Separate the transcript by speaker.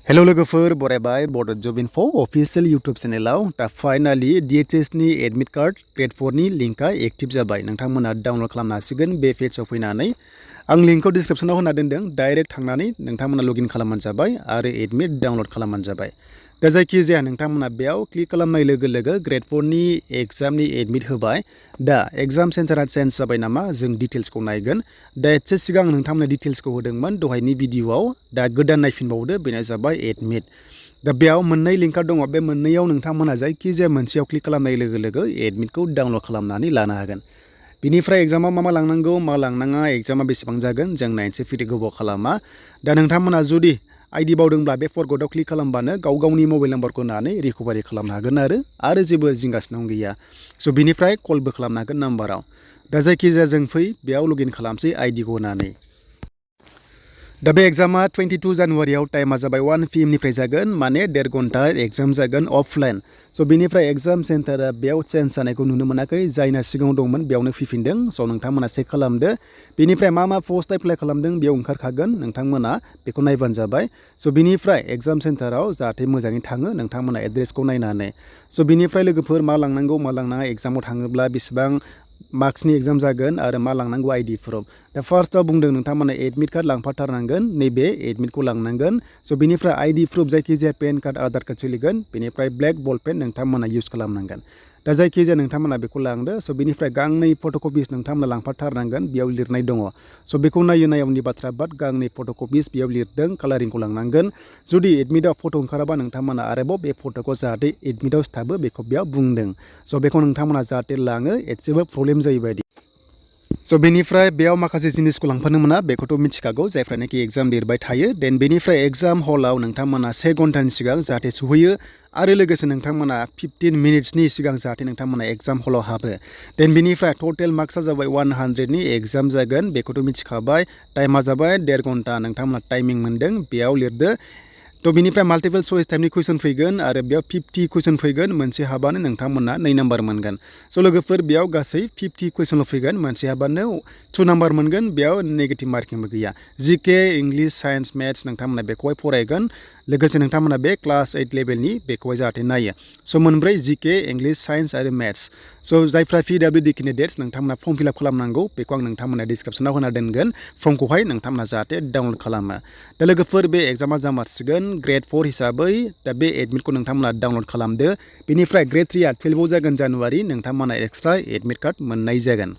Speaker 1: Hello लोगोफोर बरायबाय बड जब info official YouTube चेनेलाव दा फाइनाली DHS नि एडमिट कार्ड ग्रेड 4 नि लिंकआ एक्टिभ जाबाय। नोंथांमोना डाउनलड खालामनो हासिगोन बे पेजआव फैनानै आं लिंकखौ डिस्क्रिप्शनाव होना दोनदों। डाइरेक्ट थांनानै नोंथांमोना लगइन खालामबानो जाबाय आरो एडमिट डाउनलड खालामबानो जाबाय। दा जायखिजाया नोंथांमोना बेयाव क्लिक खालामनाय लोगो लोगो ग्रेड 4 नि एग्जामनि एडमिट होबाय। दा एग्जाम सेन्टारा चेन्ज जाबाय नामा जों डिटेल्सखौ नायगोन। दा एसे सिगां नोंथांमोना डिटेल्सखौ होदोंमोन दहायनि भिडिअआव। दा गोदान नायफिनबावदो बेनो जाबाय एडमिट। दा बेयाव मोननै लिंकआ दङ। बे मोननैयाव नोंथांमोना जायखिजाया मोनसेयाव क्लिक खालामनाय लोगो लोगो एडमिटखौ डाउनलड खालामनानै लानो हागोन। बिनिफ्राय एग्जामाव मा लांनांगौ मा लांनाङा, एग्जामा बेसेबां जागोन जों नायनोसै, फैदो गोबाव खालामा। दा नोंथांमोना जुदि आइडि बावदोंब्ला बे फरगटआव क्लिक खालामबानो गाव गावनि मबाइल नाम्बारखौ होनानै रिकभारि खालामनो हागोन आरो जेबो जिंगासिनांगौ गैया। स' बिनिफ्राय कलबो खालामनो हागोन नाम्बाराव। दा जायखिजाया जों फै बेयाव लगइन खालामसै आइडिखौ होनानै। दा बे एग्जामा 22 जानुवारियाव टाइमा जाबाय 1 PM निफ्राय जागोन, माने 1.5 घन्टा एग्जाम जागोन अफलाइन। स' बिनिफ्राय एग्जाम सेन्टारा बेयाव चेन्ज जानायखौ नुनो मोनाखै। जायना सिगाङाव दंमोन बेयावनो फैफिनदों। स' नोंथांमोना चेक खालामदो। बेनिफ्राय मा पस्ट एप्लाइ खालामदों बेयाव ओंखारखागोन, नोंथांमोना बेखौ नायबानो जाबाय। स' बिनिफ्राय एग्जाम सेन्टाराव जाहाथे मोजाङै थाङो नोंथांमोना एड्रेसखौ नायनानै। स' बिनिफ्राय लोगोफोर मा लांनांगौ मा लांनाङा, एग्जामाव थाङोब्ला बेसेबां मार्क्सनि एग्जाम जागोन आरो मा लांनांगौ आइडि प्रुफ। दा फार्स्टआव बुंदों नोंथांमोना एडमिट कार्ड लांफाथारनांगोन, नैबे एडमिटखौ लांनांगोन। स' बिनिफ्राय आइडि प्रुफ जायखिजाया पेन कार्ड आधार कार्ड सोलिगोन। बेनिफ्राय ब्लेक बल पेन नोंथांमोना इउज खालामनांगोन। दा जायखिजाया नोंथांमोना बेखौ लांदो। स' बिनिफ्राय गांनै फट'कपिस नोंथांमोना लांफाथारनांगोन, बेयाव लिरनाय दङ। स' बेखौ नायैनि बाथ्रा बाट गांनै फट'कपिस बेयाव लिरदों, कालारिंखौ लांनांगोन। जुदि एडमिटआव फट' ओंखाराबा नोंथांमोना आरोबाव बे फट'खौ जाहाथे एडमिटआव सिथाबो बेखौ बेयाव बुंदों। स' बेखौ नोंथांमोना जाहाथे लाङो, एसेबो प्रब्लेम जायै बायदि। स' बेनिफ्राय बेयाव माखासे जिनिसखौ लांफानो मोना बेखौथ' मिथिखागौ जायफ्रानाखि एग्जाम लिरबाय थायो। देन बेनिफ्राय एग्जाम हलाव नोंथांमोना 1 घन्टानि सिगां जाहाथे सहैयो आरो लोगोसे नोंथांमोना 15 मिनिट्सनि सिगां जाहाथे नोंथांमोना एग्जाम हलाव हाबो। देन बेनिफ्राय टटेल मार्क्सआ जाबाय 100नि एग्जाम जागोन, बेखौथ' मिथिखाबाय। टाइमा जाबाय 1.5 घन्टा नोंथांमोना टाइमिं मोनदों, बेयाव लिरदो। थ' बिनिफ्राय माल्टिपल चइस टाइपनि कुइसन फैगोन आरो बेयाव 50 कुइसन फैगोन। मोनसे हाबानो नोंथांमोना 2 नाम्बार मोनगोन। स' लोगोफोर बेयाव गासै 50 कुइसनल' फैगोन, मोनसे हाबानो 2 नाम्बार मोनगोन, बेयाव नेगेटिभ मार्किंबो गैया। जिके, इंलिश, साइन्स, मेथ्स नोंथांमोना बेखौहाय फरायगोन। लोगोसे नोंथांमोना बे क्लास 8 लेभेलनि बेखौहाय जाहाथे नायो। स' मोनब्रै जिके, इंलिश, साइन्स आरो मेथ्स। स' जायफ्रा PWD केन्डिडेट्स नोंथांमोना फर्म फिलआप खालामनांगौ बेखौ आं नोंथांमोना डिसक्रिप्शनाव होना दोनगोन। फर्मखौहाय नोंथांमोना जाहाथे डाउनलड खालामो। दा लोगोफोर बे एग्जामा जामारसिगोन ग्रेड 4 हिसाबै। दा बे एडमिटखौ नोंथांमोना डाउनलड खालामदो। बेनिफ्राय ग्रेड 3आ 12 जागोन जानुवारि, नोंथांमोना एक्सट्रा एडमिट कार्ड मोननाय जागोन।